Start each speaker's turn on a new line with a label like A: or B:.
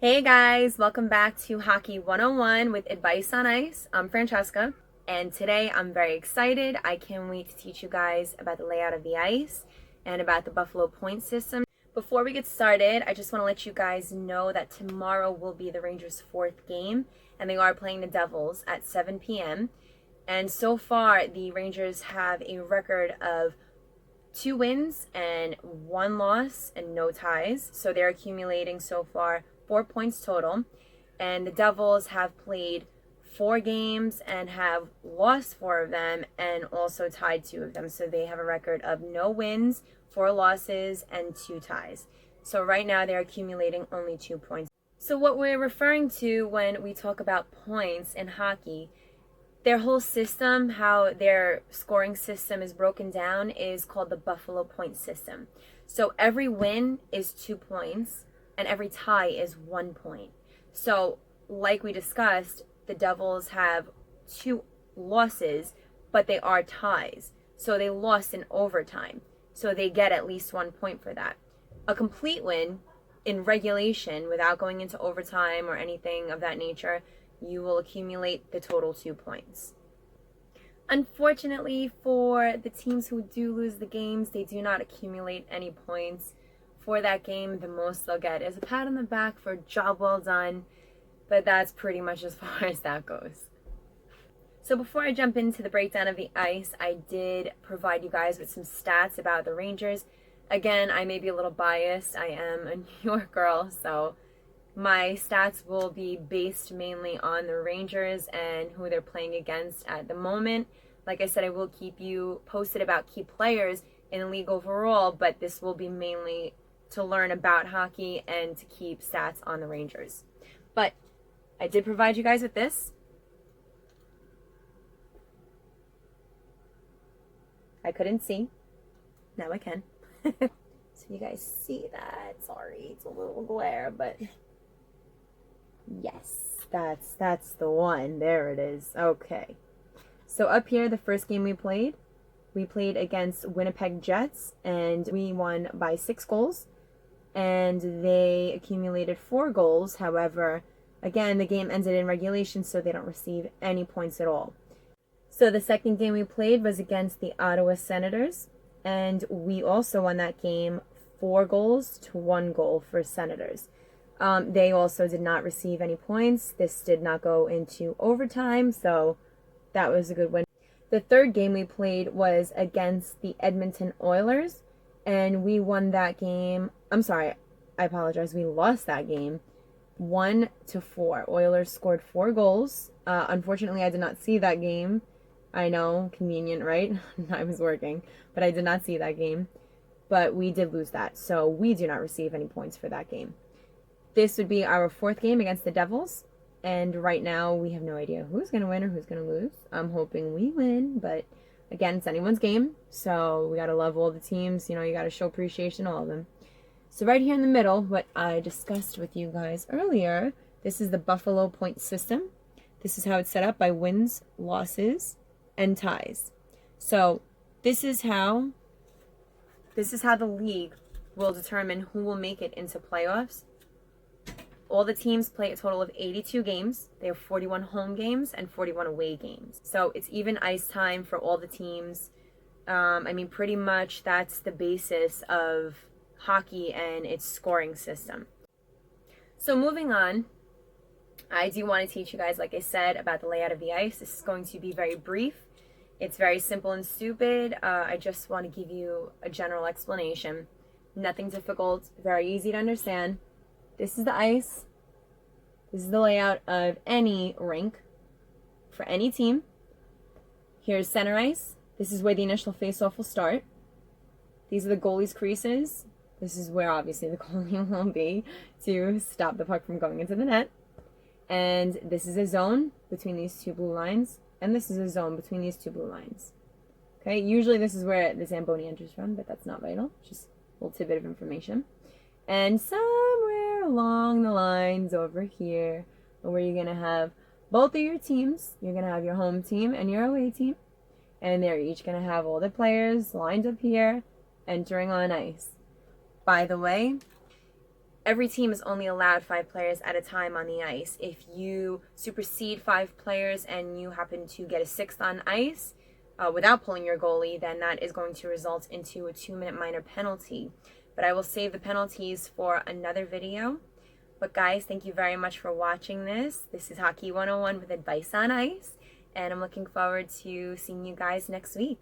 A: Hey guys, welcome back to Hockey 101 with Advice on Ice. I'm Francesca, and today I'm very excited. I can't wait to teach you guys about the layout of the ice and about the Buffalo point system. Before we get started, I just want to let you guys know that tomorrow will be the Rangers' fourth game, and they are playing the Devils at 7 p.m. And so far, the Rangers have a record of 2 wins and 1 loss and no ties. So they're accumulating so far 4 points total. And the Devils have played 4 games and have lost 4 of them and also tied 2 of them. So they have a record of no wins, 4 losses, and 2 ties. So right now they're accumulating only 2 points. So what we're referring to when we talk about points in hockey, their whole system, how their scoring system is broken down, is called the Buffalo point system. So every win is 2 points and every tie is 1 point. So like we discussed, the Devils have 2 losses, but they are ties. So they lost in overtime. So they get at least 1 point for that. A complete win in regulation without going into overtime or anything of that nature, you will accumulate the total 2 points. Unfortunately, for the teams who do lose the games, they do not accumulate any points for that game. The most they'll get is a pat on the back for job well done, but that's pretty much as far as that goes. So before I jump into the breakdown of the ice, I did provide you guys with some stats about the Rangers. Again, I may be a little biased. I am a New York girl, so my stats will be based mainly on the Rangers and who they're playing against at the moment. Like I said, I will keep you posted about key players in the league overall, but this will be mainly to learn about hockey and to keep stats on the Rangers. But I did provide you guys with this. I couldn't see. Now I can. So you guys see that. Sorry, it's a little glare, but yes, that's the one. There it is. Okay. So up here, the first game we played against Winnipeg Jets, and we won by 6 goals, and they accumulated 4 goals. However, again, the game ended in regulation, so they don't receive any points at all. So the second game we played was against the Ottawa Senators, and we also won that game 4 goals to 1 goal for Senators. They also did not receive any points. This did not go into overtime, so that was a good win. The third game we played was against the Edmonton Oilers, and we won that game. I'm sorry, I apologize. We lost that game 1-4. Oilers scored 4 goals. Unfortunately, I did not see that game. I know, convenient, right? I was working, but I did not see that game. But we did lose that, so we do not receive any points for that game. This would be our 4th game against the Devils, and right now we have no idea who's going to win or who's going to lose. I'm hoping we win, but again, it's anyone's game, so we got to love all the teams. You know, you got to show appreciation to all of them. So right here in the middle, what I discussed with you guys earlier, this is the Buffalo point system. This is how it's set up by wins, losses, and ties. So this is how the league will determine who will make it into playoffs. All the teams play a total of 82 games. They have 41 home games and 41 away games. So it's even ice time for all the teams. Pretty much that's the basis of hockey and its scoring system. So moving on, I do want to teach you guys, like I said, about the layout of the ice. This is going to be very brief. It's very simple and stupid. I just want to give you a general explanation. Nothing difficult, very easy to understand. This is the ice. This is the layout of any rink for any team. Here's center ice. This is where the initial face-off will start. These are the goalie's creases. This is where obviously the goalie will be to stop the puck from going into the net. And this is a zone between these 2 blue lines. And this is a zone between these 2 blue lines. Okay, usually this is where the Zamboni enters from, but that's not vital. Just a little tidbit of information. And somewhere along the lines over here, where you're going to have both of your teams. You're going to have your home team and your away team. And they're each going to have all the players lined up here, entering on ice. By the way, every team is only allowed 5 players at a time on the ice. If you supersede 5 players and you happen to get a 6th on ice without pulling your goalie, then that is going to result into a 2-minute minor penalty. But I will save the penalties for another video. But guys, thank you very much for watching this. This is Hockey 101 with advice on ice, and I'm looking forward to seeing you guys next week.